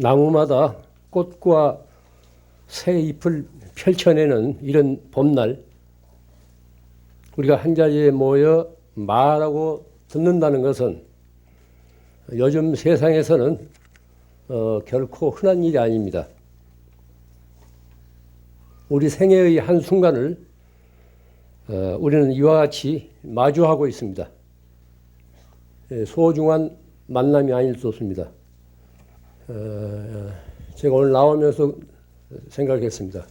나무마다 꽃과 새 잎을 펼쳐내는 이런 봄날, 우리가 한자리에 모여 말하고 듣는다는 것은 요즘 세상에서는 결코 흔한 일이 아닙니다. 우리 생애의 한순간을 우리는 이와 같이 마주하고 있습니다. 소중한 만남이 아닐 수 없습니다. 제가 오늘 나오면서 생각했습니다.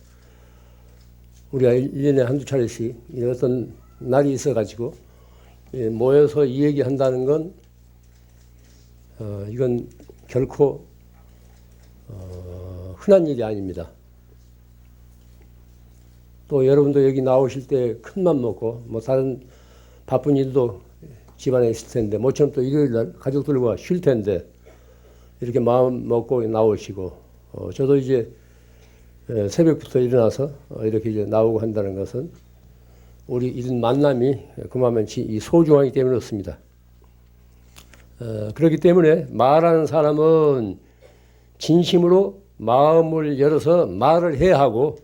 우리가 1년에 한두 차례씩 어떤 날이 있어가지고 모여서 이 얘기한다는 건 이건 결코 흔한 일이 아닙니다. 또 여러분도 여기 나오실 때 큰맘 먹고 뭐 다른 바쁜 일도 집안에 있을 텐데 모처럼 또 일요일 날 가족들과 쉴 텐데 이렇게 마음 먹고 나오시고 저도 이제 새벽부터 일어나서 이렇게 이제 나오고 한다는 것은 우리 이런 만남이 그만치 소중하기 때문에 그렇습니다. 그렇기 때문에 말하는 사람은 진심으로 마음을 열어서 말을 해야 하고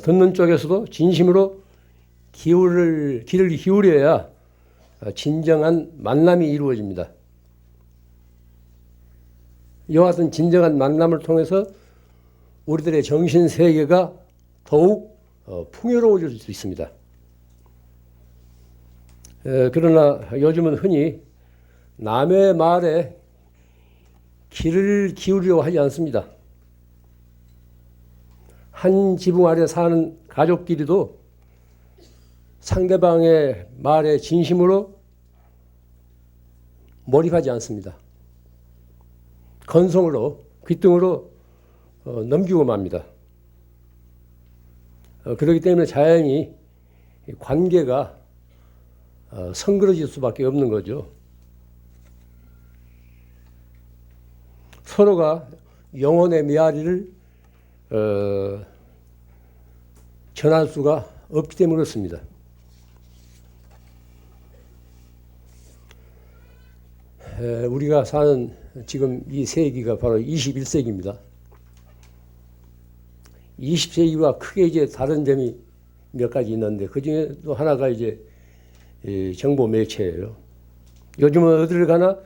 듣는 쪽에서도 진심으로 귀를 기울여야 진정한 만남이 이루어집니다. 이와 같은 진정한 만남을 통해서 우리들의 정신세계가 더욱 풍요로워질 수 있습니다. 그러나 요즘은 흔히 남의 말에 귀를 기울이려고 하지 않습니다. 한 지붕 아래 사는 가족끼리도 상대방의 말에 진심으로 몰입하지 않습니다. 건성으로, 귓등으로 넘기고 맙니다. 그렇기 때문에 자연히 관계가 성그러질 수밖에 없는 거죠. 서로가 영혼의 메아리를 전할 수가 없기 때문에 그렇습니다. 우리가 사는 지금 이 세기가 바로 21세기입니다. 20세기와 크게 이제 다른 점이 몇 가지 있는데 그 중에 또 하나가 이제 정보 매체예요. 요즘은 어디를 가나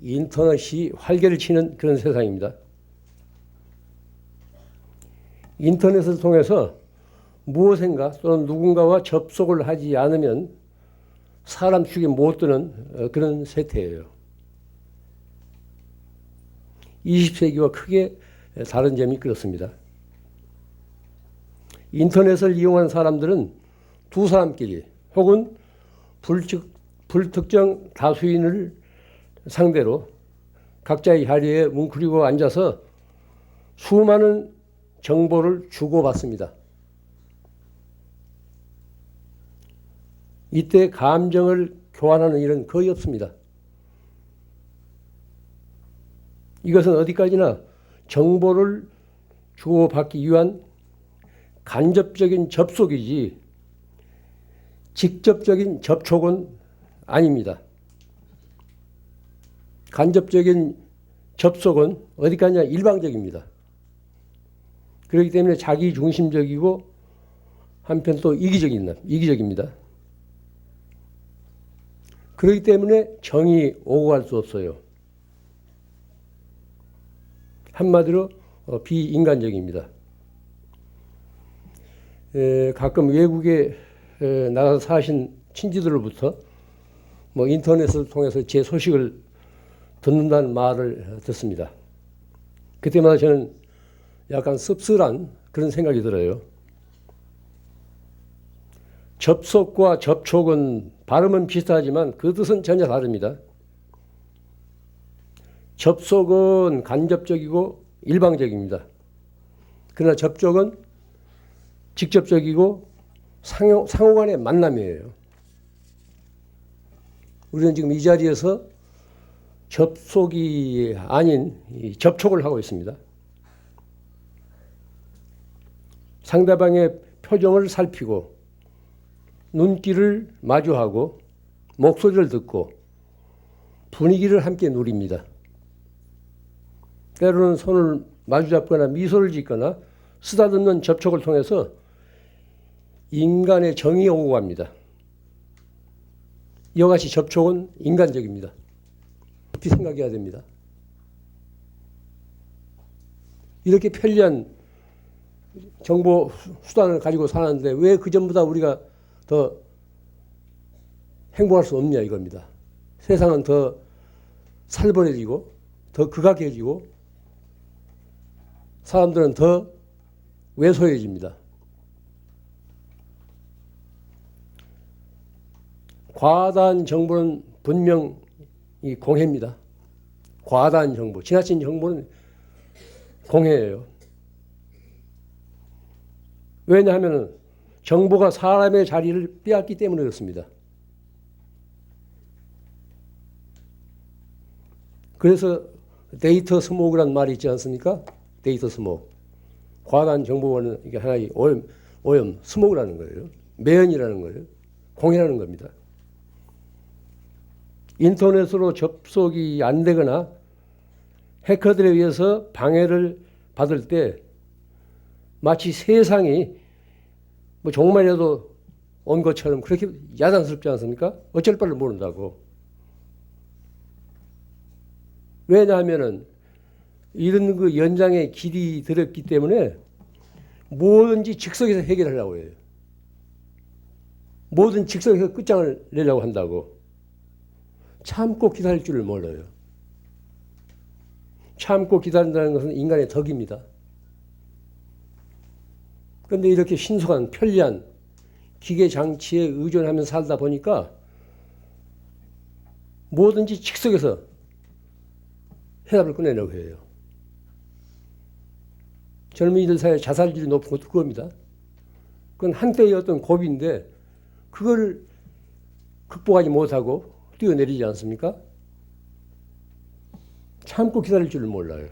인터넷이 활개를 치는 그런 세상입니다. 인터넷을 통해서 무엇인가 또는 누군가와 접속을 하지 않으면 사람 축에 못 드는 그런 세태예요. 20세기와 크게 다른 점이 그렇습니다. 인터넷을 이용한 사람들은 두 사람끼리 혹은 불특정 다수인을 상대로 각자의 자리에 뭉클이고 앉아서 수많은 정보를 주고받습니다. 이때 감정을 교환하는 일은 거의 없습니다. 이것은 어디까지나 정보를 주고받기 위한 간접적인 접속이지 직접적인 접촉은 아닙니다. 간접적인 접속은 어디까지나 일방적입니다. 그렇기 때문에 자기중심적이고 한편 또 이기적입니다. 그렇기 때문에 정이 오고 갈 수 없어요. 한마디로 비인간적입니다. 가끔 외국에 나가서 사신 친지들로부터 뭐 인터넷을 통해서 제 소식을 듣는다는 말을 듣습니다. 그때마다 저는 약간 씁쓸한 그런 생각이 들어요. 접속과 접촉은 발음은 비슷하지만 그 뜻은 전혀 다릅니다. 접속은 간접적이고 일방적입니다. 그러나 접촉은 직접적이고 상호간의 만남이에요. 우리는 지금 이 자리에서 접속이 아닌 접촉을 하고 있습니다. 상대방의 표정을 살피고 눈길을 마주하고 목소리를 듣고 분위기를 함께 누립니다. 때로는 손을 마주잡거나 미소를 짓거나 쓰다듬는 접촉을 통해서 인간의 정이 오고 갑니다. 이와 같이 접촉은 인간적입니다. 깊이 생각해야 됩니다. 이렇게 편리한 정보 수단을 가지고 사는데 왜 그전보다 우리가 더 행복할 수 없냐 이겁니다. 세상은 더 살벌해지고 더 극악해지고 사람들은 더 왜소해집니다. 과다한 정보는 분명 이 공해입니다. 과다한 정보, 지나친 정보는 공해예요. 왜냐하면 정보가 사람의 자리를 빼앗기 때문에 그렇습니다. 그래서 데이터 스모그란 말이 있지 않습니까? 데이터 스모그. 과다한 정보는 이게 하나의 오염, 스모그라는 거예요. 매연이라는 거예요. 공해라는 겁니다. 인터넷으로 접속이 안 되거나 해커들에 의해서 방해를 받을 때 마치 세상이 뭐 종말이라도 온 것처럼 그렇게 야단스럽지 않습니까? 어쩔 바를 모른다고. 왜냐하면은 이런 그 연장의 길이 들었기 때문에 뭐든지 즉석에서 해결하려고 해요. 뭐든 즉석에서 끝장을 내려고 한다고. 참고 기다릴 줄을 몰라요. 참고 기다린다는 것은 인간의 덕입니다. 그런데 이렇게 신속한 편리한 기계 장치에 의존하면서 살다 보니까 뭐든지 즉석에서 해답을 꺼내려고 해요. 젊은이들 사이에 자살률이 높은 것도 그겁니다. 그건 한때의 어떤 고비인데 그걸 극복하지 못하고 뛰어내리지 않습니까? 참고 기다릴 줄을 몰라요.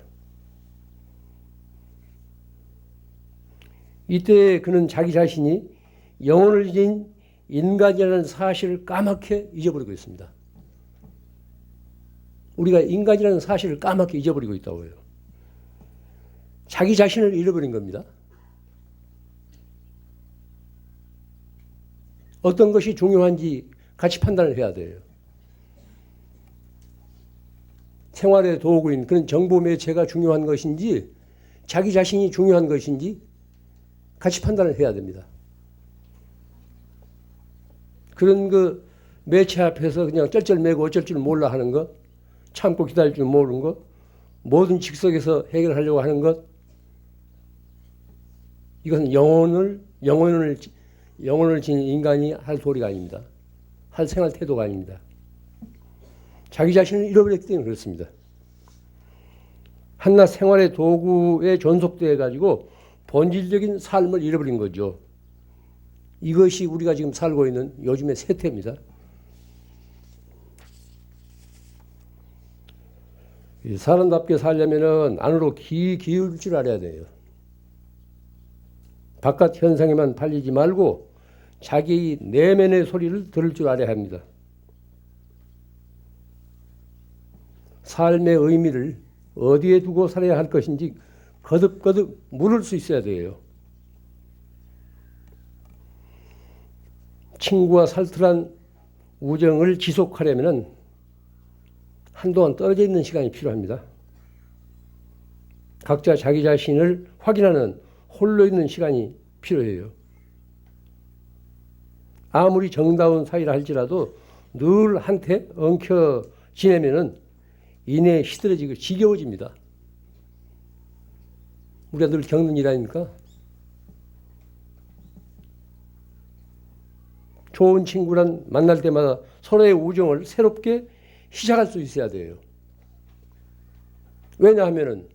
이때 그는 자기 자신이 영혼을 지닌 인간이라는 사실을 까맣게 잊어버리고 있습니다. 우리가 인간이라는 사실을 까맣게 잊어버리고 있다고요. 자기 자신을 잃어버린 겁니다. 어떤 것이 중요한지 같이 판단을 해야 돼요. 생활의 도구인 그런 정보 매체가 중요한 것인지 자기 자신이 중요한 것인지 같이 판단을 해야 됩니다. 그런 그 매체 앞에서 그냥 쩔쩔매고 어쩔 줄 몰라 하는 것, 참고 기다릴 줄 모르는 것, 모든 즉석에서 해결하려고 하는 것, 이것은 영혼을 지닌 인간이 할 도리가 아닙니다. 할 생활 태도가 아닙니다. 자기 자신을 잃어버렸기 때문에 그렇습니다. 한낱 생활의 도구에 존속되어 가지고 본질적인 삶을 잃어버린 거죠. 이것이 우리가 지금 살고 있는 요즘의 세태입니다. 사람답게 살려면은 안으로 기울일 줄 알아야 돼요. 바깥 현상에만 팔리지 말고 자기 내면의 소리를 들을 줄 알아야 합니다. 삶의 의미를 어디에 두고 살아야 할 것인지 거듭거듭 물을 수 있어야 돼요. 친구와 살틀한 우정을 지속하려면 한동안 떨어져 있는 시간이 필요합니다. 각자 자기 자신을 확인하는 홀로 있는 시간이 필요해요. 아무리 정다운 사이라 할지라도 늘 한테 엉켜 지내면은 인해 시들어지고 지겨워집니다. 우리가 늘 겪는 일 아닙니까? 좋은 친구란 만날 때마다 서로의 우정을 새롭게 시작할 수 있어야 돼요. 왜냐하면은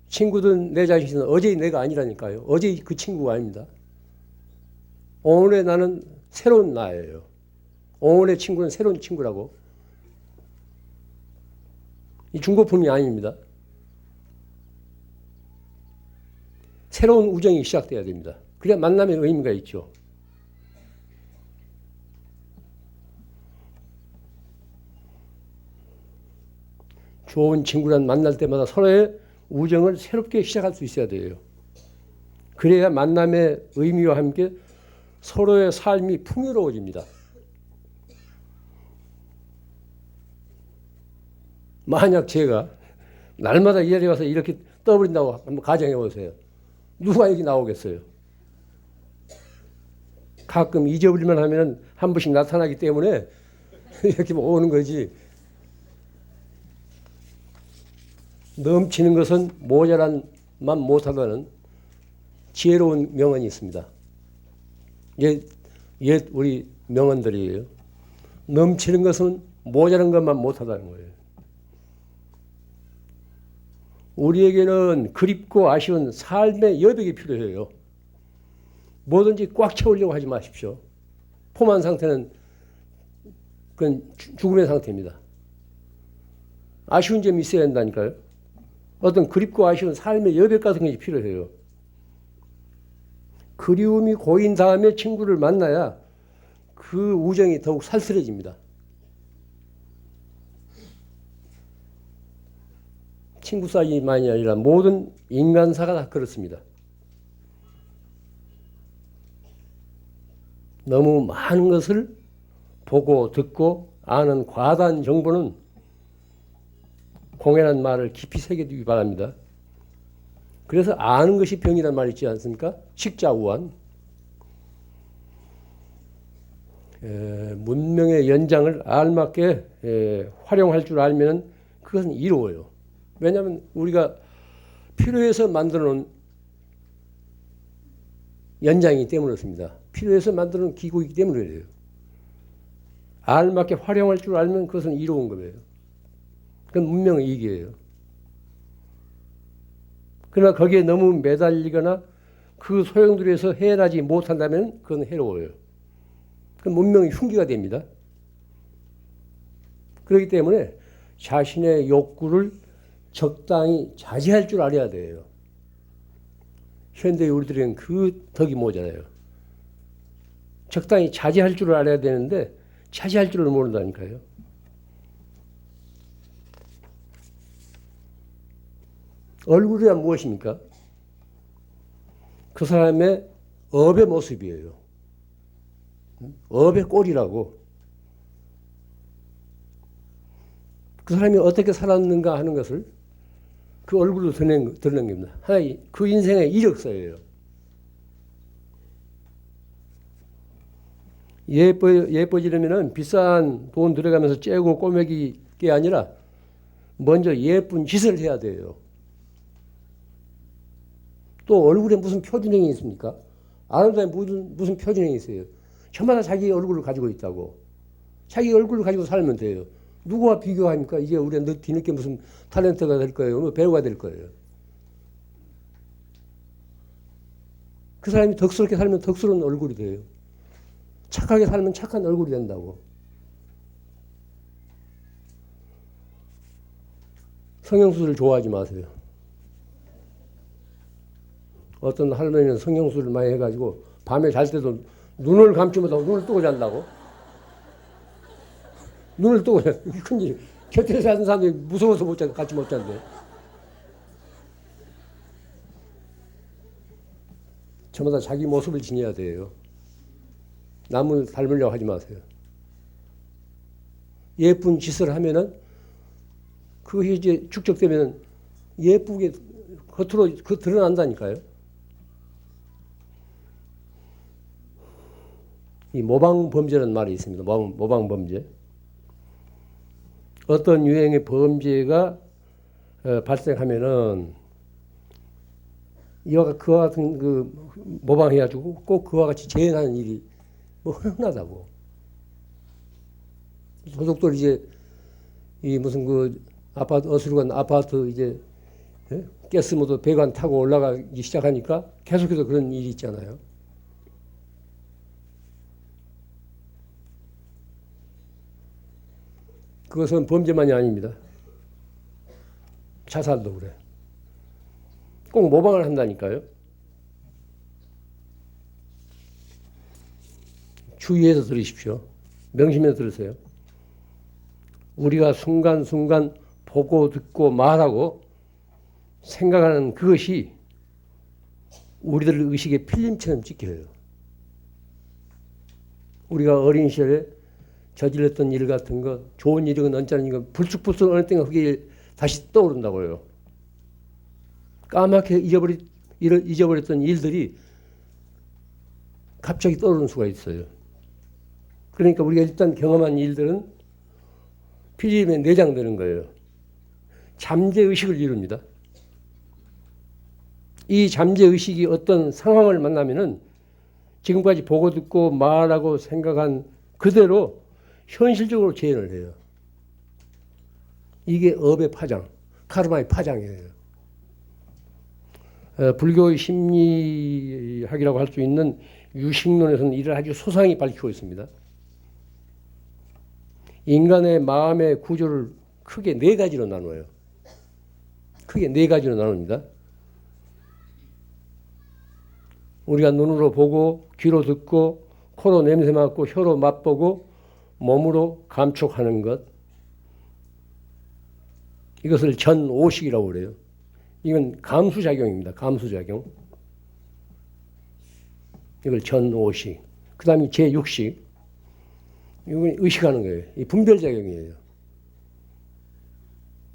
친구든 내 자신은 어제의 내가 아니라니까요. 어제의 그 친구가 아닙니다. 오늘의 나는 새로운 나예요. 오늘의 친구는 새로운 친구라고. 이 중고품이 아닙니다. 새로운 우정이 시작돼야 됩니다. 그래야 만남의 의미가 있죠. 좋은 친구랑 만날 때마다 서로의 우정을 새롭게 시작할 수 있어야 돼요. 그래야 만남의 의미와 함께 서로의 삶이 풍요로워집니다. 만약 제가 날마다 이 자리에 와서 이렇게 떠버린다고 한번 가정해 보세요. 누가 여기 나오겠어요? 가끔 잊어버릴만 하면 한 번씩 나타나기 때문에 이렇게 오는 거지. 넘치는 것은 모자란만 못하다는 지혜로운 명언이 있습니다. 옛 우리 명언들이에요. 넘치는 것은 모자란 것만 못하다는 거예요. 우리에게는 그립고 아쉬운 삶의 여백이 필요해요. 뭐든지 꽉 채우려고 하지 마십시오. 포만 상태는 그건 죽음의 상태입니다. 아쉬운 점이 있어야 한다니까요. 어떤 그립고 아쉬운 삶의 여백 같은 것이 필요해요. 그리움이 고인 다음에 친구를 만나야 그 우정이 더욱 살뜰해집니다. 친구 사이만이 아니라 모든 인간사가 다 그렇습니다. 너무 많은 것을 보고 듣고 아는 과다한 정보는 공연한 말을 깊이 새겨두기 바랍니다. 그래서 아는 것이 병이라는 말이 있지 않습니까? 식자우한. 문명의 연장을 알맞게 활용할 줄 알면 그것은 이로워요. 왜냐하면 우리가 필요해서 만들어 놓은 연장이기 때문에 그렇습니다. 필요해서 만들어 놓은 기구이기 때문에 그래요. 알맞게 활용할 줄 알면 그것은 이로운 거예요. 그건 문명의 이익이에요. 그러나 거기에 너무 매달리거나 그 소용돌이에서 해결하지 못한다면 그건 해로워요. 그건 문명의 흉기가 됩니다. 그렇기 때문에 자신의 욕구를 적당히 자제할 줄 알아야 돼요. 현대 우리들은 그 덕이 모자라요. 적당히 자제할 줄 알아야 되는데 자제할 줄을 모른다니까요. 얼굴이란 무엇입니까? 그 사람의 업의 모습이에요. 업의 꼴이라고. 그 사람이 어떻게 살았는가 하는 것을 그 얼굴로 드러낸 겁니다. 하나의 그 인생의 이력서예요. 예뻐지려면 비싼 돈 들어가면서 째고 꼬매기 게 아니라 먼저 예쁜 짓을 해야 돼요. 또 얼굴에 무슨 표준형이 있습니까? 아름다운 무슨 표준형이 있어요. 저마다 자기 얼굴을 가지고 있다고. 자기 얼굴을 가지고 살면 돼요. 누구와 비교합니까? 이게 우리가 뒤늦게 무슨 탤런트가 될 거예요. 뭐 배우가 될 거예요. 그 사람이 덕스럽게 살면 덕스러운 얼굴이 돼요. 착하게 살면 착한 얼굴이 된다고. 성형수술 좋아하지 마세요. 어떤 할머니는 성형수술을 많이 해가지고 밤에 잘 때도 눈을 감지 못하고 눈을 뜨고 잔다고. 눈을 뜨고 잔. 이게 큰일. 곁에 사는 사람들이 무서워서 못 잔, 같이 못 잔대. 저마다 자기 모습을 지녀야 돼요. 남을 닮으려고 하지 마세요. 예쁜 짓을 하면은 그것이 이제 축적되면 예쁘게 겉으로 드러난다니까요. 이 모방범죄라는 말이 있습니다. 모방범죄. 어떤 유행의 범죄가 발생하면은 그와 같은 그 모방해가지고 꼭 그와 같이 재현하는 일이 뭐 흔하다고. 소속들 이제 이 무슨 그 아파트 어수룩한 아파트 이제 가스모도 배관 타고 올라가기 시작하니까 계속해서 그런 일이 있잖아요. 그것은 범죄만이 아닙니다. 자살도 그래. 꼭 모방을 한다니까요. 주의해서 들으십시오. 명심해서 들으세요. 우리가 순간순간 보고 듣고 말하고 생각하는 그것이 우리들 의식에 필름처럼 찍혀요. 우리가 어린 시절에 저질렀던 일 같은 거, 좋은 일이건 언짢은 일이건 불쑥불쑥 어느 때가 그게 다시 떠오른다고요. 까맣게 잊어버렸던 일들이 갑자기 떠오르는 수가 있어요. 그러니까 우리가 일단 경험한 일들은 필름에 내장되는 거예요. 잠재의식을 이룹니다. 이 잠재의식이 어떤 상황을 만나면은 지금까지 보고 듣고 말하고 생각한 그대로 현실적으로 재현을 해요. 이게 업의 파장, 카르마의 파장이에요. 불교의 심리학이라고 할 수 있는 유식론에서는 이를 아주 소상히 밝히고 있습니다. 인간의 마음의 구조를 크게 네 가지로 나눠요. 크게 네 가지로 나눕니다. 우리가 눈으로 보고 귀로 듣고 코로 냄새 맡고 혀로 맛보고 몸으로 감촉하는 것. 이것을 전오식이라고 그래요. 이건 감수작용입니다. 감수작용. 이걸 전오식. 그 다음에 제6식. 이건 의식하는 거예요. 이 분별작용이에요.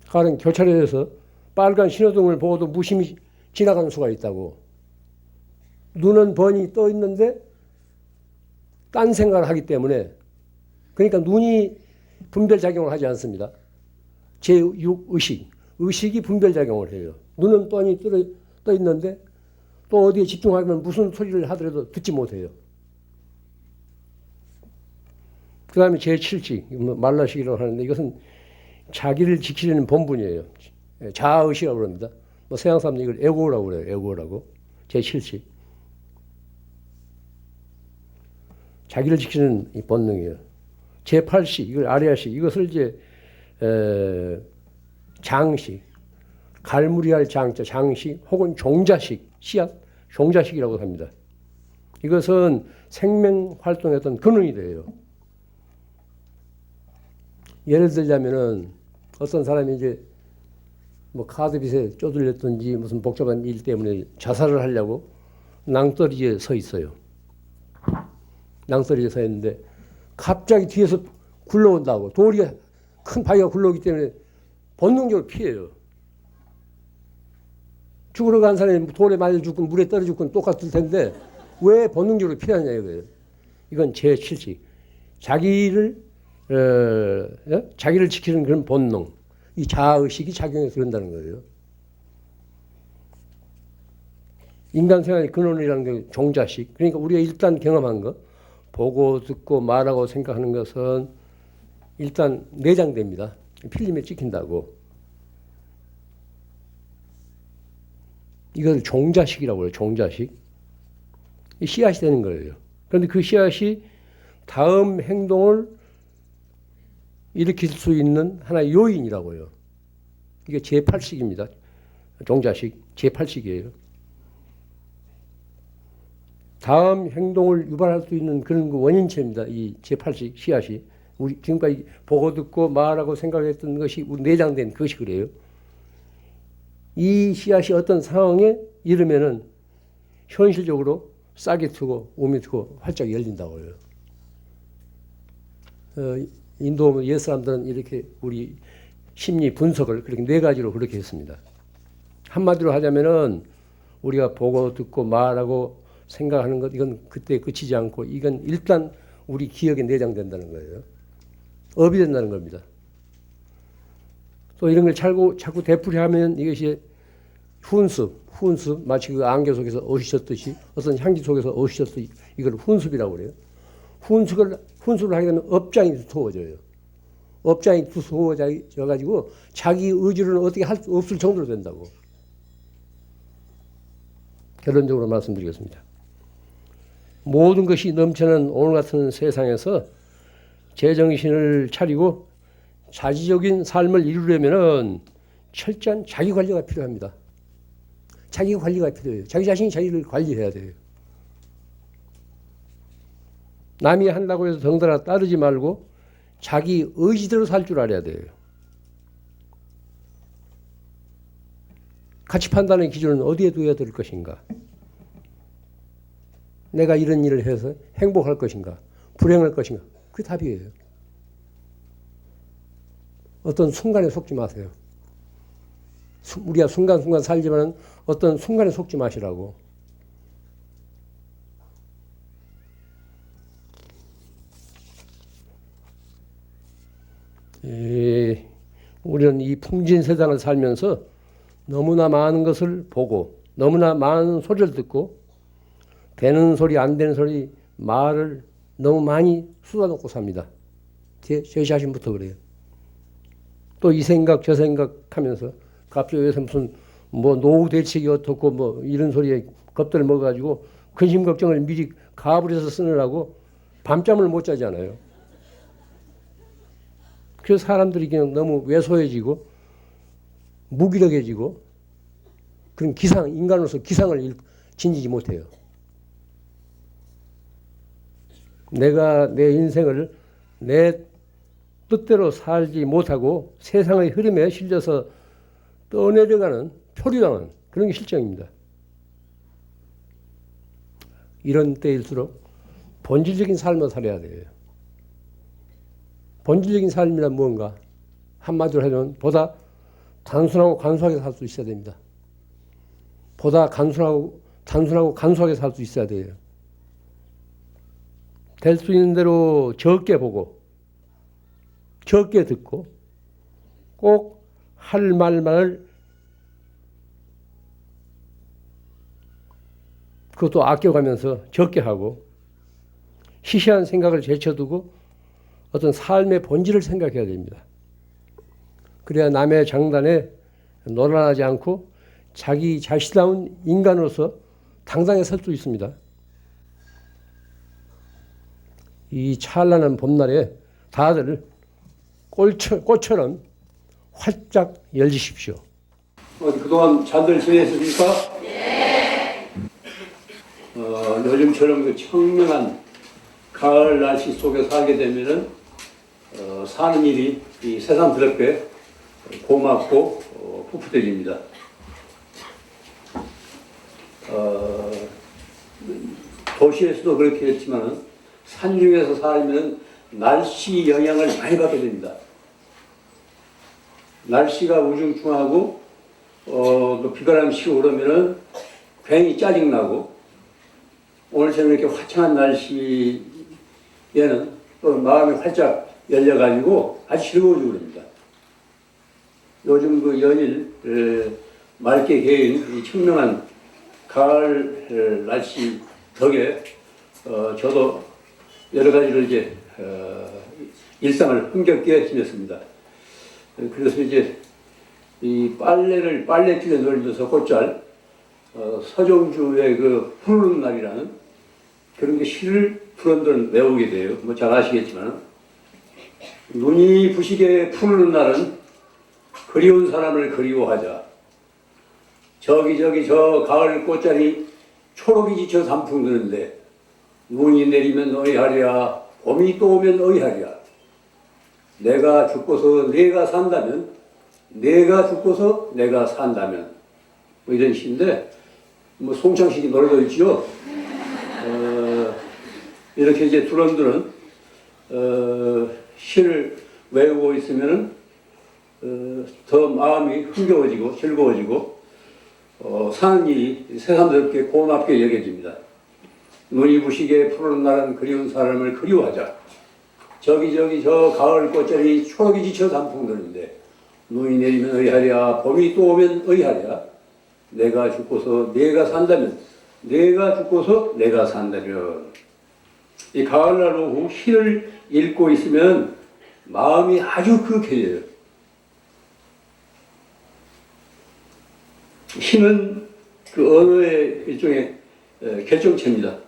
가령 교차로에서 빨간 신호등을 보고도 무심히 지나가는 수가 있다고. 눈은 번이 떠 있는데 딴 생각을 하기 때문에, 그러니까 눈이 분별작용을 하지 않습니다. 제6의식. 의식이 분별작용을 해요. 눈은 뻔히 떠 있는데 또 어디에 집중하면 무슨 소리를 하더라도 듣지 못해요. 그 다음에 제7식, 말라식이라고 하는데 이것은 자기를 지키려는 본분이에요. 자아의식이라고 합니다. 서양 사람들이 이걸 에고라고 그래요. 에고라고. 제7식. 자기를 지키는 이 본능이에요. 제8식, 이걸 아리아식, 이것을 이제 장식, 갈무리할 장자, 장식, 혹은 종자식, 씨앗, 종자식이라고 합니다. 이것은 생명 활동의 어떤 근원이 돼요. 예를 들자면은 어떤 사람이 이제 뭐 카드빚에 쪼들렸든지 무슨 복잡한 일 때문에 자살을 하려고 낭떠러지에 서 있어요. 낭떠러지에 서 있는데 갑자기 뒤에서 굴러온다고. 돌이 큰 바위가 굴러오기 때문에 본능적으로 피해요. 죽으러 간 사람이 돌에 맞아 죽건 물에 떨어 죽건 똑같을 텐데 왜 본능적으로 피하느냐 이거예요. 이건 제7식. 자기를 지키는 그런 본능. 이 자아의식이 작용해서 그런다는 거예요. 인간 생활의 근원이라는 게 종자식. 그러니까 우리가 일단 경험한 거, 보고 듣고 말하고 생각하는 것은 일단 내장됩니다. 필름에 찍힌다고. 이걸 종자식이라고 해요. 종자식. 이 씨앗이 되는 거예요. 그런데 그 씨앗이 다음 행동을 일으킬 수 있는 하나의 요인이라고 해요. 이게 제8식입니다. 종자식. 제8식이에요. 다음 행동을 유발할 수 있는 그런 그 원인체입니다. 이 제8식 씨앗이. 우리 지금까지 보고 듣고 말하고 생각했던 것이 우리 내장된 그것이 그래요. 이 씨앗이 어떤 상황에 이르면은 현실적으로 싹이 트고 오미 트고 활짝 열린다고 해요. 인도 옛 사람들은 이렇게 우리 심리 분석을 그렇게 네 가지로 그렇게 했습니다. 한마디로 하자면은 우리가 보고 듣고 말하고 생각하는 것, 이건 그때 그치지 않고 이건 일단 우리 기억에 내장된다는 거예요. 업이 된다는 겁니다. 또 이런 걸 자꾸 되풀이하면 이것이 훈습, 마치 그 안개 속에서 어시셨듯이 어떤 향기 속에서 어시셨듯이 이걸 훈습이라고 그래요. 훈습을 하게 되면 업장이 두터워져요. 업장이 두터워져 가지고 자기 의지로는 어떻게 할 수 없을 정도로 된다고. 결론적으로 말씀드리겠습니다. 모든 것이 넘치는 오늘 같은 세상에서 제정신을 차리고 자지적인 삶을 이루려면 철저한 자기 관리가 필요합니다. 자기 관리가 필요해요. 자기 자신이 자기를 관리해야 돼요. 남이 한다고 해서 덩달아 따르지 말고 자기 의지대로 살 줄 알아야 돼요. 가치 판단의 기준은 어디에 두어야 될 것인가? 내가 이런 일을 해서 행복할 것인가? 불행할 것인가? 그게 답이에요. 어떤 순간에 속지 마세요. 우리가 순간순간 살지만 어떤 순간에 속지 마시라고. 우리는 이 풍진 세상을 살면서 너무나 많은 것을 보고 너무나 많은 소리를 듣고 되는 소리 안 되는 소리 말을 너무 많이 쏟아놓고 삽니다. 제 자신부터 그래요. 또 이 생각 저 생각 하면서 갑자기 요새 무슨 뭐 노후 대책이 어떻고 뭐 이런 소리에 겁들 먹어가지고 근심 걱정을 미리 가불해서 쓰느라고 밤잠을 못 자잖아요. 그래서 사람들이 그냥 너무 왜소해지고 무기력해지고 그런 인간으로서 기상을 지니지 못해요. 내가 내 인생을 내 뜻대로 살지 못하고 세상의 흐름에 실려서 떠내려가는 표류하는 그런 게 실정입니다. 이런 때일수록 본질적인 삶을 살아야 돼요. 본질적인 삶이란 무언가? 한마디로 하면 보다 단순하고 간소하게 살 수 있어야 됩니다. 보다 단순하고 간소하게 살 수 있어야 돼요. 될 수 있는 대로 적게 보고 적게 듣고 꼭 할 말만을 그것도 아껴가면서 적게 하고 시시한 생각을 제쳐두고 어떤 삶의 본질을 생각해야 됩니다. 그래야 남의 장단에 노란하지 않고 자기 자신다운 인간으로서 당당히 설 수 있습니다. 이 찬란한 봄날에 다들 꽃처럼 활짝 열리십시오. 그동안 잘들 지내셨습니까? 네. 요즘처럼 그 청명한 가을 날씨 속에 살게 되면은 사는 일이 이 새삼스럽게 고맙고 풋풋해집니다. 도시에서도 그렇게 했지만 산중에서 살면 날씨 영향을 많이 받게 됩니다. 날씨가 우중충하고 또 비바람 치고 그러면은 괜히 짜증나고 오늘처럼 이렇게 화창한 날씨에는 또 마음이 활짝 열려가지고 아주 즐거워지고 그럽니다. 요즘 그 연일 맑게 개인 이 청명한 가을 날씨 덕에 저도 여러 가지로 이제 일상을 흥겹게 지냈습니다. 그래서 이제 이 빨래길에 널려서 꽃잘 서정주의 그 푸르는 날이라는 그런 게 시를 푸른들 외우게 돼요. 뭐 잘 아시겠지만 눈이 부시게 푸르는 날은 그리운 사람을 그리워하자. 저기 저 가을 꽃자리 초록이 지쳐 단풍 드는데 눈이 내리면 어이하랴 봄이 또 오면 어이하랴. 내가 죽고서 내가 산다면 내가 죽고서 내가 산다면 뭐 이런 시인데 뭐 송창식이 노래도 있지요. 이렇게 이제 두런두런 시를 외우고 있으면은 더 마음이 흥겨워지고 즐거워지고 사는 일이 새삼스럽게 고맙게 여겨집니다. 눈이 부시게 푸른 날은 그리운 사람을 그리워하자. 저기 저 가을 꽃자리 초록이 지쳐 단풍 드는데 눈이 내리면 어이하랴 봄이 또 오면 어이하랴. 내가 죽고서 내가 산다면 내가 죽고서 내가 산다면. 이 가을날 오후 시를 읽고 있으면 마음이 아주 그윽해져요. 시는 그 언어의 일종의 결정체입니다.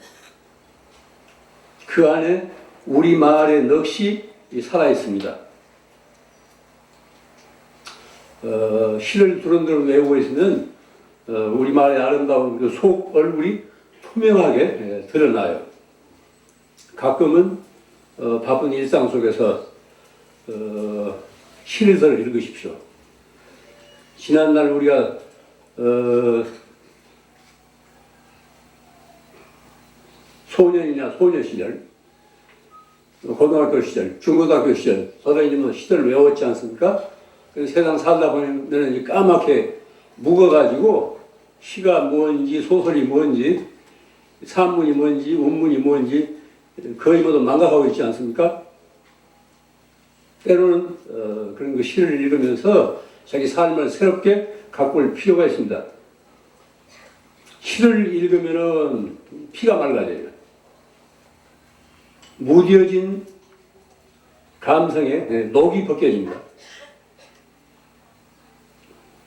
그 안에 우리말의 넋이 살아있습니다. 시를 두런두런 외우고 있으면 우리말의 아름다운 그 속 얼굴이 투명하게 드러나요. 가끔은 바쁜 일상 속에서 시를 읽으십시오. 지난날 우리가 소년이나 소녀 시절, 고등학교 시절, 중고등학교 시절, 선생님은 시절을 외웠지 않습니까? 그래서 세상 살다 보면 이제 까맣게 묵어가지고 시가 뭔지 소설이 뭔지 산문이 뭔지 원문이 뭔지 거의 모두 망각하고 있지 않습니까? 때로는 그런 그 시를 읽으면서 자기 삶을 새롭게 가꿀 필요가 있습니다. 시를 읽으면은 피가 맑아져요. 무뎌진 감성에 녹이 벗겨집니다.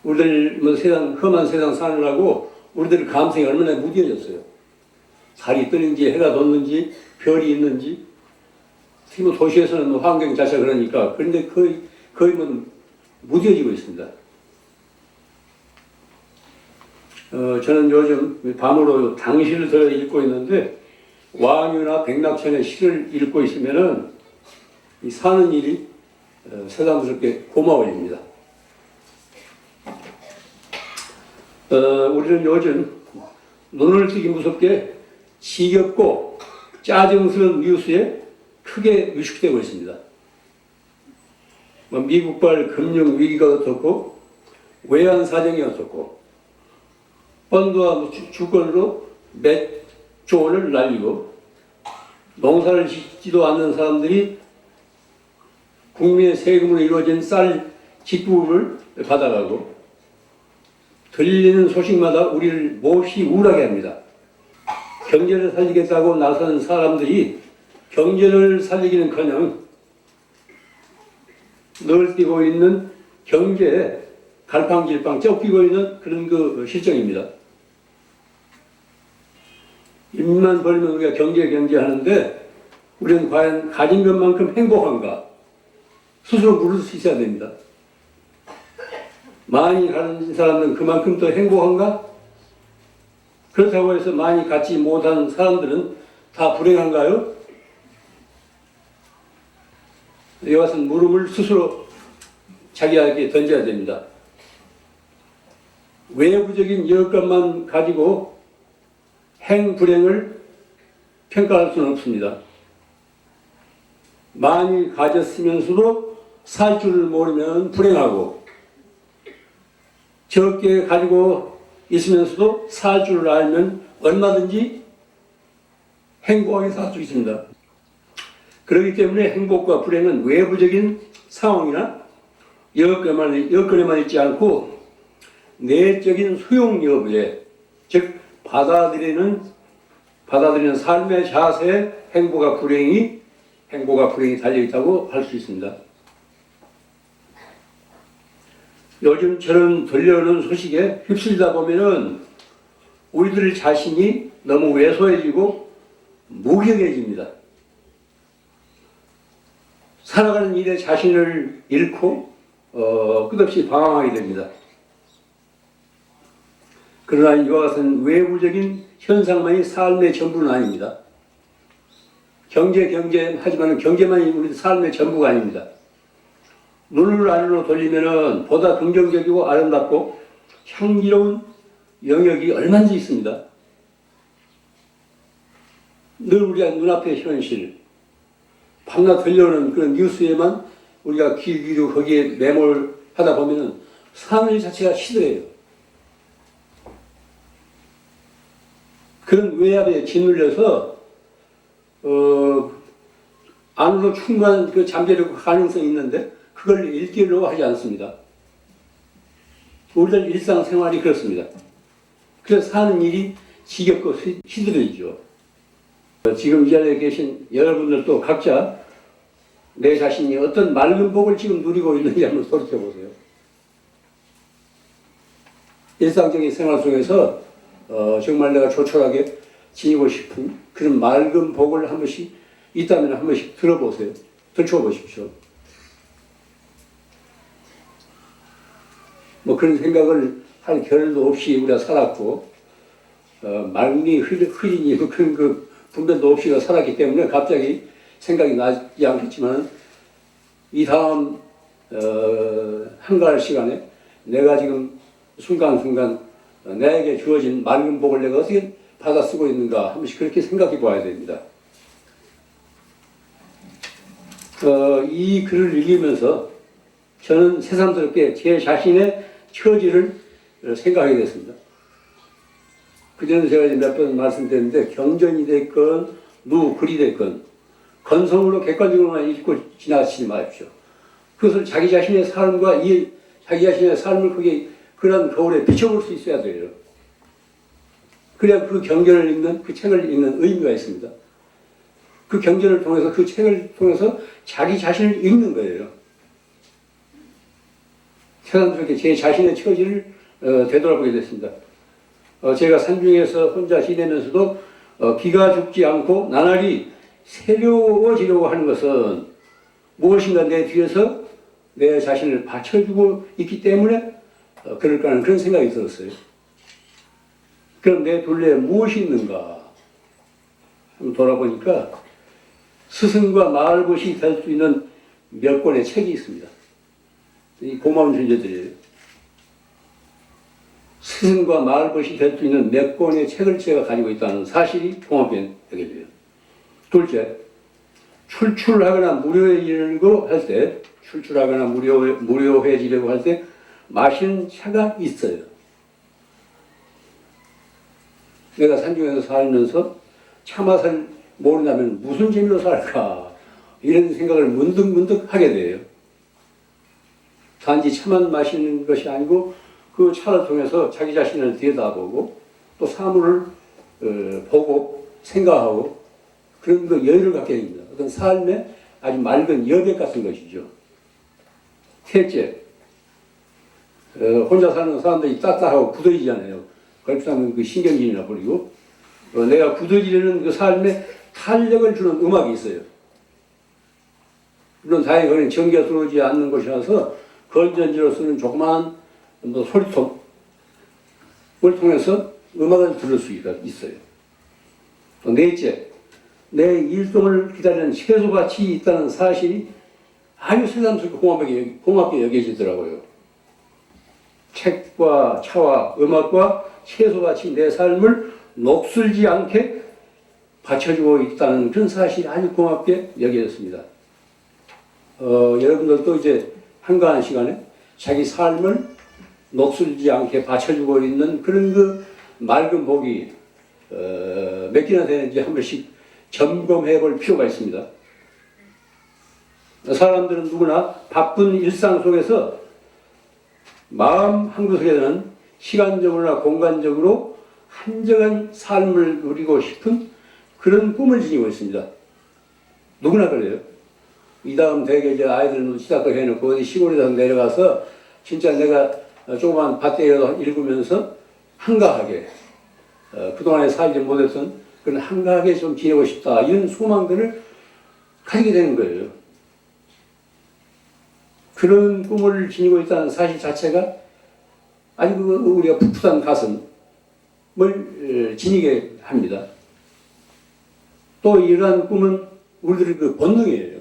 우리들 뭐 세상 험한 세상 사느라고 우리들 감성이 얼마나 무뎌졌어요. 달이 뜨는지 해가 돋는지 별이 있는지 특히 뭐 도시에서는 뭐 환경 자체가 그러니까 그런데 거의 뭐 무뎌지고 있습니다. 저는 요즘 밤으로 당시를 더 읽고 있는데 왕유나 백낙천의 시를 읽고 있으면은 이 사는 일이 새삼스럽게 고마워집니다. 우리는 요즘 눈을 뜨기 무섭게 지겹고 짜증스러운 뉴스에 크게 위축되고 있습니다. 미국발 금융 위기가 어떻고 외환 사정이 어떻고 펀드와 주권으로 몇 조 원을 날리고 농사를 짓지도 않는 사람들이 국민의 세금으로 이루어진 쌀 직부금을 받아가고 들리는 소식마다 우리를 몹시 우울하게 합니다. 경제를 살리겠다고 나선 사람들이 경제를 살리기는커녕 널뛰고 있는 경제에 갈팡질팡 쫓기고 있는 그런 그 실정입니다. 입만 벌면 우리가 경제 하는데 우리는 과연 가진 것만큼 행복한가? 스스로 물을 수 있어야 됩니다. 많이 가진 사람들은 그만큼 더 행복한가? 그렇다고 해서 많이 갖지 못한 사람들은 다 불행한가요? 이것은 물음을 스스로 자기에게 던져야 됩니다. 외부적인 여건만 가지고 행불행을 평가할 수는 없습니다. 많이 가졌으면서도 살 줄을 모르면 불행하고 적게 가지고 있으면서도 살 줄을 알면 얼마든지 행복하게 살 수 있습니다. 그렇기 때문에 행복과 불행은 외부적인 상황이나 여건에만 있지 않고 내적인 수용 여부에 즉 받아들이는 삶의 자세에 행복과 불행이 달려있다고 할 수 있습니다. 요즘처럼 들려오는 소식에 휩쓸리다 보면은 우리들 자신이 너무 왜소해지고 무경해집니다. 살아가는 일에 자신을 잃고 끝없이 방황하게 됩니다. 그러나 이와 같은 외부적인 현상만이 삶의 전부는 아닙니다. 하지만 경제만이 우리 삶의 전부가 아닙니다. 눈을 안으로 돌리면은 보다 긍정적이고 아름답고 향기로운 영역이 얼마든지 있습니다. 늘 우리가 눈앞의 현실, 밤낮 들려오는 그런 뉴스에만 우리가 귀 기울이고 거기에 매몰하다 보면은 삶 자체가 시들해요. 그런 외압에 짓눌려서 안으로 충분한 그 잠재력 가능성이 있는데 그걸 읽기로 하지 않습니다. 우리들 일상생활이 그렇습니다. 그래서 사는 일이 지겹고 시들해지죠. 지금 이 자리에 계신 여러분들도 각자 내 자신이 어떤 맑은 복을 지금 누리고 있는지 한번 돌이켜보세요. 일상적인 생활 속에서 정말 내가 조촐하게 지니고 싶은 그런 맑은 복을 한 번씩 있다면 한 번씩 들어보세요. 들춰보십시오. 뭐 그런 생각을 할 겨를도 없이 우리가 살았고 말문이 흐리니 그런 그 분별도 없이 살았기 때문에 갑자기 생각이 나지 않겠지만 이 다음 한가할 시간에 내가 지금 순간순간 나에게 주어진 맑은 복을 내가 어떻게 받아 쓰고 있는가 한 번씩 그렇게 생각해 봐야 됩니다. 이 글을 읽으면서 저는 새삼스럽게 제 자신의 처지를 생각하게 됐습니다. 그전에 제가 몇 번 말씀드렸는데 경전이 됐건 글이 됐건 건성으로 객관적으로만 읽고 지나치지 마십시오. 그것을 자기 자신의 삶과 자기 자신의 삶을 그런 거울에 비춰볼 수 있어야 돼요. 그래야 그 경전을 읽는, 그 책을 읽는 의미가 있습니다. 그 경전을 통해서, 그 책을 통해서 자기 자신을 읽는 거예요. 새삼스럽게 제 자신의 처지를 되돌아보게 됐습니다. 제가 산중에서 혼자 지내면서도 기가 죽지 않고 나날이 새로워지려고 하는 것은 무엇인가 내 뒤에서 내 자신을 받쳐주고 있기 때문에 그럴까 하는 그런 생각이 들었어요. 그럼 내 둘레에 무엇이 있는가 한번 돌아보니까 스승과 마을봇이 될 수 있는 몇 권의 책이 있습니다. 이 고마운 존재들이에요. 스승과 마을봇이 될 수 있는 몇 권의 책을 제가 가지고 있다는 사실이 통합된 여겨져요. 둘째, 출출하거나 무료해지려고 할 때, 무료해지려고 할 때 마시는 차가 있어요. 내가 산중에서 살면서 차 맛을 모른다면 무슨 재미로 살까? 이런 생각을 문득 하게 돼요. 단지 차만 마시는 것이 아니고 그 차를 통해서 자기 자신을 들여다보고 또 사물을 보고 생각하고 그런 여유를 갖게 됩니다. 어떤 삶의 아주 맑은 여백 같은 것이죠. 셋째, 혼자 사는 사람들이 딱딱하고 굳어지잖아요. 걸프사는 그 신경질이나 버리고 내가 굳어지려는 그 삶에 탄력을 주는 음악이 있어요. 물론 다행히 그건 전기가 들어오지 않는 것이라서 건전지로 쓰는 조그마한 소리통을 통해서 음악을 들을 수 있어요. 또 넷째, 내 일동을 기다리는 채소같이 있다는 사실이 아주 새삼스럽게 고맙게 여겨지더라고요. 책과 차와 음악과 채소같이 내 삶을 녹슬지 않게 받쳐주고 있다는 그런 사실이 아주 고맙게 여겨졌습니다. 여러분들도 이제 한가한 시간에 자기 삶을 녹슬지 않게 받쳐주고 있는 그런 그 맑은 복이 몇 개나 되는지 한 번씩 점검해 볼 필요가 있습니다. 사람들은 누구나 바쁜 일상 속에서 마음 한구석에는 시간적으로나 공간적으로 한적한 삶을 누리고 싶은 그런 꿈을 지니고 있습니다. 누구나 그래요. 이 다음 대개 이제 아이들은 시작도 해놓고 어디 시골에서 내려가서 진짜 내가 조그만 밭대라도 읽으면서 한가하게 그동안에 살지 못했던 그런 한가하게 좀 지내고 싶다 이런 소망들을 가지게 되는 거예요. 그런 꿈을 지니고 있다는 사실 자체가 아주 우리가 풋풋한 가슴을 지니게 합니다. 또 이러한 꿈은 우리들의 그 본능이에요.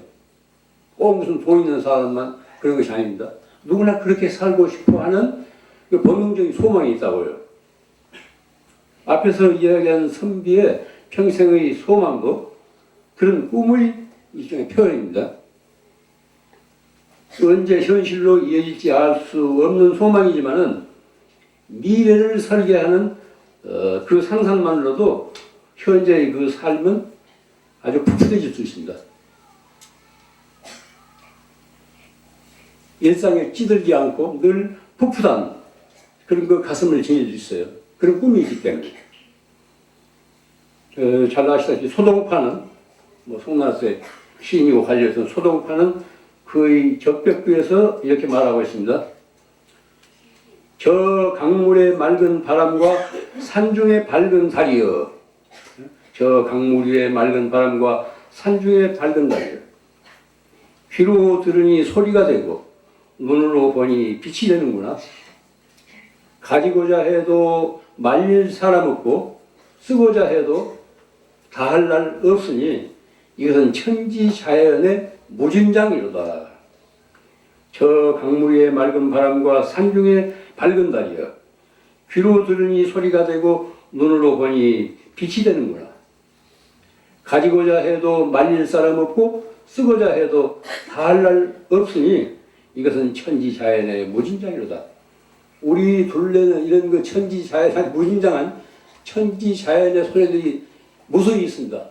꼭 무슨 돈 있는 사람만 그런 것이 아닙니다. 누구나 그렇게 살고 싶어 하는 그 본능적인 소망이 있다고요. 앞에서 이야기한 선비의 평생의 소망도 그런 꿈의 일종의 표현입니다. 언제 현실로 이어질지 알 수 없는 소망이지만은 미래를 설계하는 그 상상만으로도 현재의 그 삶은 아주 풋풋해질 수 있습니다. 일상에 찌들지 않고 늘 풋풋한 그런 그 가슴을 지닐 수 있어요. 그런 꿈이 있기 때문에. 잘 아시다시피 소동파는 송나스의 시인이고 관련해서 소동파는 그의 적벽부에서 이렇게 말하고 있습니다. 저 강물의 맑은 바람과 산중의 밝은 달이여. 저 강물 위의 맑은 바람과 산중의 밝은 달이여. 귀로 들으니 소리가 되고 눈으로 보니 빛이 되는구나. 가지고자 해도 말릴 사람 없고 쓰고자 해도 다할 날 없으니 이것은 천지자연의 무진장이로다. 저 강물 위의 맑은 바람과 산중의 밝은 달이여. 귀로 들으니 소리가 되고 눈으로 보니 빛이 되는구나. 가지고자 해도 말릴 사람 없고 쓰고자 해도 다 할 날 없으니 이것은 천지자연의 무진장이로다. 우리 둘레는 이런 그 천지자연의 무진장한 천지자연의 소리들이 무수히 있습니다.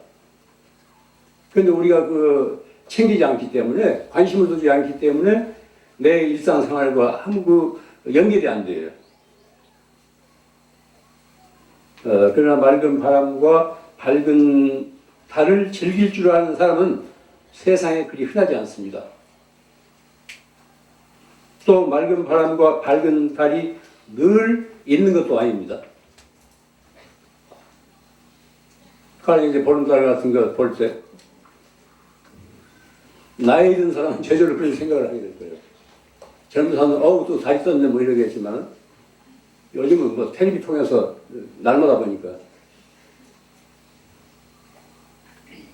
그런데 우리가 그 챙기지 않기 때문에, 관심을 두지 않기 때문에 내 일상생활과 아무 그 연결이 안 돼요. 그러나 맑은 바람과 밝은 달을 즐길 줄 아는 사람은 세상에 그리 흔하지 않습니다. 또 맑은 바람과 밝은 달이 늘 있는 것도 아닙니다. 그러니까 이제 보름달 같은 거 볼 때 나이 든 사람은 저절로 그런 생각을 하게 될 거예요. 젊은 사람은 어우 또 달이 떴네 뭐 이러겠지만 요즘은 뭐 텔레비 통해서 날마다 보니까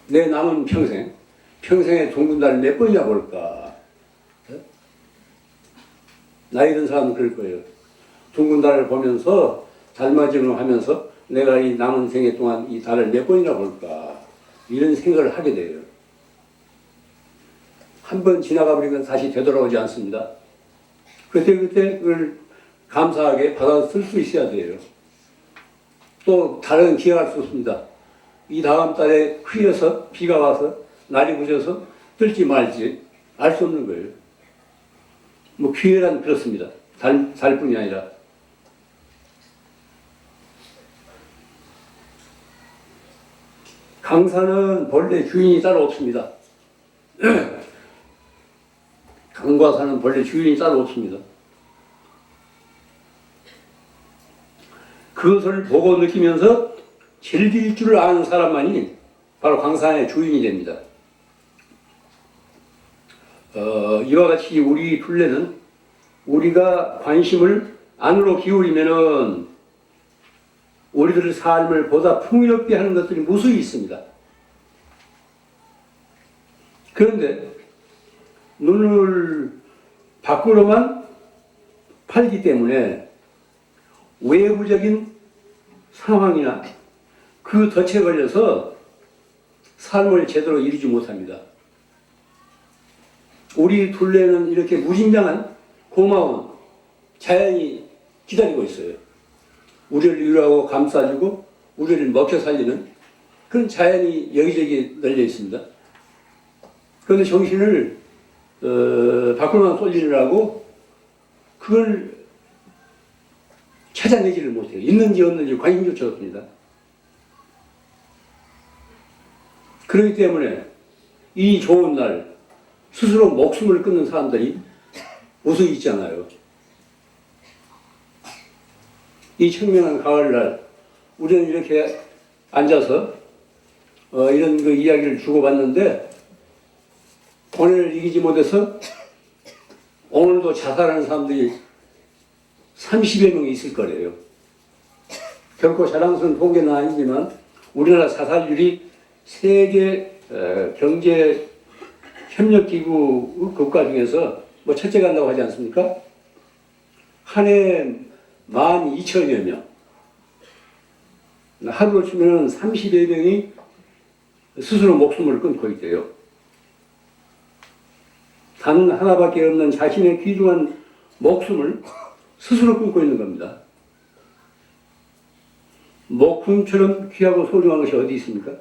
내 남은 평생에 둥근 달을 몇 번이나 볼까? 나이 든 사람은 그럴 거예요. 둥근 달을 보면서 달맞이를 하면서 내가 이 남은 생애 동안 이 달을 몇 번이나 볼까? 이런 생각을 하게 돼요. 한 번 지나가 버리면 다시 되돌아오지 않습니다. 그때 그걸 감사하게 받아 쓸 수 있어야 돼요. 또 달은 기약할 수 없습니다. 이 다음 달에 흐려서 비가 와서 날이 부셔서 뜰지 말지 알 수 없는 거예요. 뭐 기회란 그렇습니다. 달뿐이 아니라. 강산은 본래 주인이 따로 없습니다. 강과 산은 본래 주인이 따로 없습니다. 그것을 보고 느끼면서 즐길 줄 아는 사람만이 바로 강산의 주인이 됩니다. 이와 같이 우리 둘레는 우리가 관심을 안으로 기울이면은 우리들의 삶을 보다 풍요롭게 하는 것들이 무수히 있습니다. 그런데 눈을 밖으로만 팔기 때문에 외부적인 상황이나 그 덫에 걸려서 삶을 제대로 이루지 못합니다. 우리 둘레는 이렇게 무진장한 고마운 자연이 기다리고 있어요. 우리를 위로하고 감싸주고 우리를 먹여 살리는 그런 자연이 여기저기 널려 있습니다. 그런데 정신을 밖으로만 쏠리느라고 그걸 찾아내지를 못해요. 있는지 없는지 관심조차 없습니다. 그렇기 때문에 이 좋은 날 스스로 목숨을 끊는 사람들이 무수히 있잖아요. 이 청명한 가을날 우리는 이렇게 앉아서 이런 그 이야기를 주고받는데 오늘 이기지 못해서 오늘도 자살하는 사람들이 30여 명이 있을 거래요. 결코 자랑스러운 통계는 아니지만 우리나라 자살률이 세계 경제 협력기구 국가 중에서 뭐 첫째 간다고 하지 않습니까? 한 해 12,000여 명. 하루로 치면 30여 명이 스스로 목숨을 끊고 있대요. 단 하나밖에 없는 자신의 귀중한 목숨을 스스로 끊고 있는 겁니다. 목숨처럼 귀하고 소중한 것이 어디 있습니까?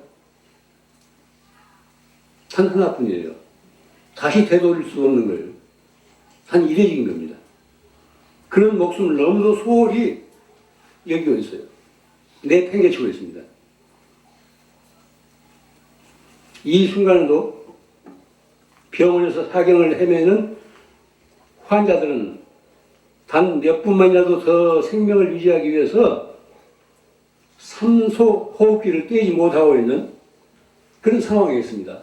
단 하나뿐이에요. 다시 되돌릴 수 없는 거예요. 단 이례적인 겁니다. 그런 목숨을 너무도 소홀히 여기고 있어요. 내팽개치고 있습니다. 이 순간에도 병원에서 사경을 헤매는 환자들은 단 몇 분만이라도 더 생명을 유지하기 위해서 산소 호흡기를 떼지 못하고 있는 그런 상황에 있습니다.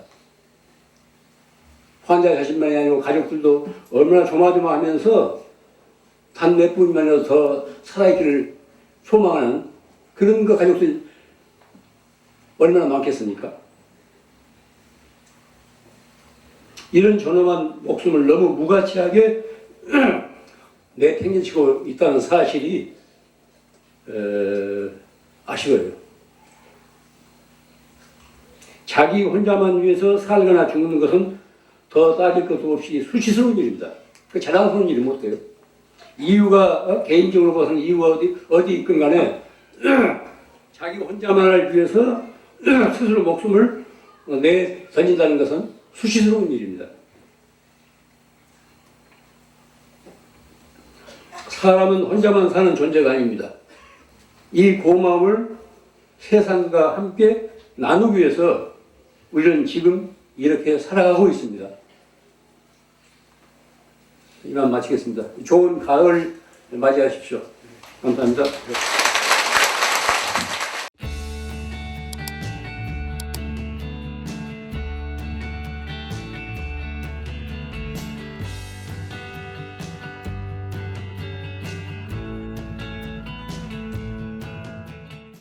환자 자신만이 아니고 가족들도 얼마나 조마조마하면서 단 몇 분만이라도 더 살아있기를 소망하는 그런 그 가족들이 얼마나 많겠습니까? 이런 존엄한 목숨을 너무 무가치하게 내팽개치고 있다는 사실이 아쉬워요. 자기 혼자만 위해서 살거나 죽는 것은 더 따질 것도 없이 수치스러운 일입니다. 그 자랑스러운 일이 못 돼요. 이유가 개인적으로 봐서는 이유가 어디 있건 간에 자기 혼자만을 위해서 스스로 목숨을 내 던진다는 것은 수치스러운 일입니다. 사람은 혼자만 사는 존재가 아닙니다. 이 고마움을 세상과 함께 나누기 위해서 우리는 지금 이렇게 살아가고 있습니다. 이만 마치겠습니다. 좋은 가을 맞이하십시오. 감사합니다.